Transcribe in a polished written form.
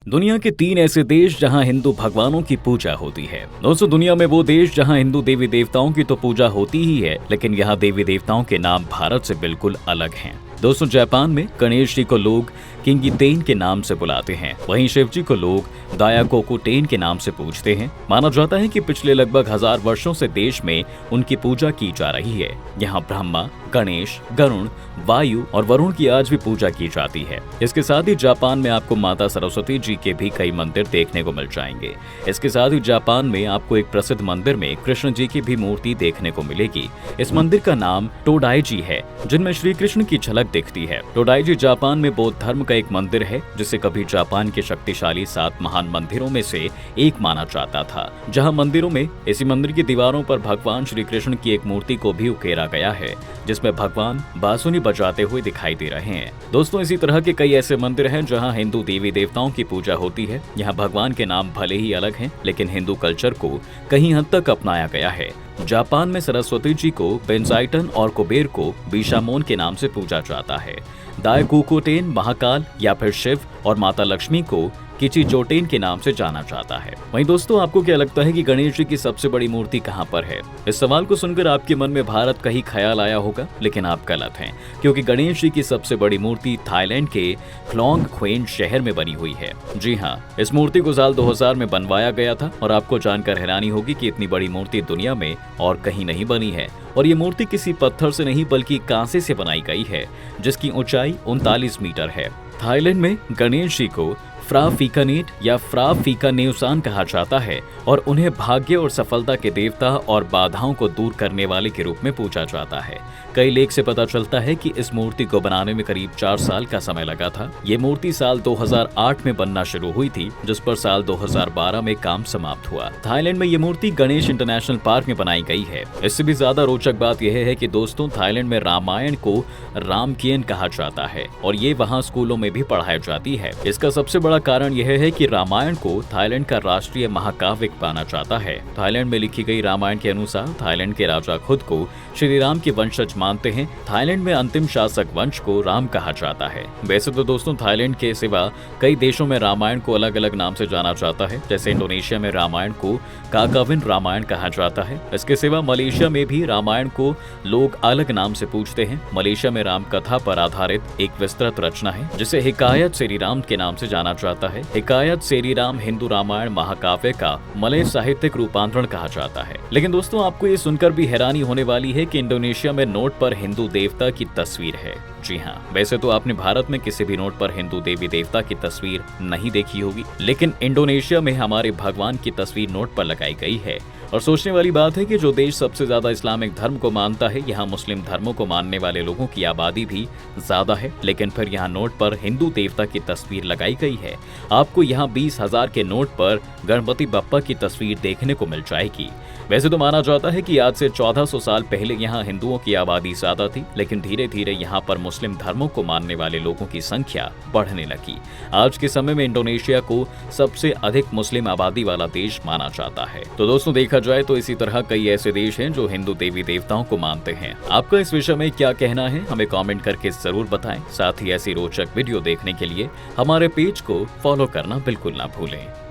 दुनिया के 3 ऐसे देश जहां हिंदू भगवानों की पूजा होती है। दोस्तों, दुनिया में वो देश जहां हिंदू देवी देवताओं की तो पूजा होती ही है, लेकिन यहाँ देवी देवताओं के नाम भारत से बिल्कुल अलग हैं। दोस्तों, जापान में गणेश जी को लोग किंगितेन के नाम से बुलाते हैं। वहीं शिव जी को लोग दायाकोकुटेन के नाम से पूजते हैं। माना जाता है कि पिछले लगभग 1000 वर्षों से देश में उनकी पूजा की जा रही है। यहाँ ब्रह्मा, गणेश, गरुण, वायु और वरुण की आज भी पूजा की जाती है। इसके साथ ही जापान में आपको माता सरस्वती जी के भी कई मंदिर देखने को मिल जाएंगे। इसके साथ ही जापान में आपको एक प्रसिद्ध मंदिर में कृष्ण जी की भी मूर्ति देखने को मिलेगी। इस मंदिर का नाम टोडाईजी है, जिनमें श्री कृष्ण की झलक दिखती है। टोडाईजी जापान में बौद्ध धर्म का एक मंदिर है, जिसे कभी जापान के शक्तिशाली 7 महान मंदिरों में से एक माना जाता था। जहां मंदिरों में इसी मंदिर की दीवारों पर भगवान श्री कृष्ण की एक मूर्ति को भी उकेरा गया है, जिसमें भगवान बांसुरी बजाते हुए दिखाई दे रहे हैं। दोस्तों, इसी तरह के कई ऐसे मंदिर हैं जहां हिंदू देवी देवताओं की पूजा होती है। यहाँ भगवान के नाम भले ही अलग हैं, लेकिन हिंदू कल्चर को कहीं हद तक अपनाया गया है। जापान में सरस्वती जी को बेंजाइटन और कुबेर को बिशामोन के नाम से पूजा जाता है। दायकोकुटेन महाकाल या फिर शिव और माता लक्ष्मी को किचिजोटेन के नाम से जाना जाता है। वहीं दोस्तों, आपको क्या लगता है कि गणेश जी की सबसे बड़ी मूर्ति कहां पर है? इस सवाल को सुनकर आपके मन में भारत का ही ख्याल आया होगा, लेकिन आप गलत हैं, क्योंकि गणेश जी की सबसे बड़ी मूर्ति थाईलैंड के क्लोंग ख्वेन शहर में बनी हुई है। जी हाँ, इस मूर्ति को साल 2000 में बनवाया गया था और आपको जानकर हैरानी होगी कि इतनी बड़ी मूर्ति दुनिया में और कहीं नहीं बनी है। और ये मूर्ति किसी पत्थर से नहीं बल्कि कांसे से बनाई गई है, जिसकी ऊंचाई 39 मीटर है। थाईलैंड में गणेश जी को फ्राफिकानेट या फ्राफिकानेउसान कहा जाता है और उन्हें भाग्य और सफलता के देवता और बाधाओं को दूर करने वाले के रूप में पूजा जाता है। कई लेख से पता चलता है कि इस मूर्ति को बनाने में करीब 4 साल का समय लगा था। ये मूर्ति साल 2008 में बनना शुरू हुई थी, जिस पर साल 2012 में काम समाप्त हुआ। थाईलैंड में ये मूर्ति गणेश इंटरनेशनल पार्क में बनाई गई है। इससे भी ज्यादा रोचक बात यह है कि दोस्तों, थाईलैंड में रामायण को रामकियन कहा जाता है और ये वहाँ स्कूलों में भी पढ़ाई जाती है। इसका सबसे बड़ा कारण यह है कि रामायण को थाईलैंड का राष्ट्रीय महाकाव्य माना जाता है। थाईलैंड में लिखी गई रामायण के अनुसार थाईलैंड के राजा खुद को श्री राम के वंशज मानते हैं। थाईलैंड में अंतिम शासक वंश को राम कहा जाता है। वैसे तो दोस्तों, थाईलैंड के सिवा कई देशों में रामायण को अलग अलग नाम से जाना जाता है। जैसे इंडोनेशिया में रामायण को काकाविन रामायण कहा जाता है। इसके सिवा मलेशिया में भी रामायण को लोग अलग नाम से पूछते हैं। मलेशिया में राम कथा पर आधारित एक विस्तृत रचना है, जिसे हिकायत सेरी राम के नाम से जाना जाता है। हिकायत सेरी राम हिंदू रामायण महाकाव्य का मलय साहित्यिक रूपांतरण कहा जाता है। लेकिन दोस्तों, आपको ये सुनकर भी हैरानी होने वाली है कि इंडोनेशिया में नोट पर हिंदू देवता की तस्वीर है। जी हाँ, वैसे तो आपने भारत में किसी भी नोट पर हिंदू देवी देवता की तस्वीर नहीं देखी होगी, लेकिन इंडोनेशिया में हमारे भगवान की तस्वीर नोट पर लगाई गई है। और सोचने वाली बात है कि जो देश सबसे ज्यादा इस्लामिक धर्म को मानता है, यहाँ मुस्लिम धर्मों को मानने वाले लोगों की आबादी भी ज्यादा है, लेकिन फिर यहाँ नोट पर हिंदू देवता की तस्वीर लगाई गई है। आपको यहाँ 20,000 के नोट पर गणपति बप्पा की तस्वीर देखने को मिल जाएगी। वैसे तो माना जाता है कि आज से 1400 साल पहले यहाँ हिंदुओं की आबादी ज्यादा थी, लेकिन धीरे धीरे यहाँ पर मुस्लिम धर्मों को मानने वाले लोगों की संख्या बढ़ने लगी। आज के समय में इंडोनेशिया को सबसे अधिक मुस्लिम आबादी वाला देश माना जाता है। तो दोस्तों, देखा जाए तो इसी तरह कई ऐसे देश हैं जो हिंदू देवी देवताओं को मानते हैं। आपका इस विषय में क्या कहना है, हमें कमेंट करके जरूर बताएं। साथ ही ऐसी रोचक वीडियो देखने के लिए हमारे पेज को फॉलो करना बिल्कुल ना भूलें।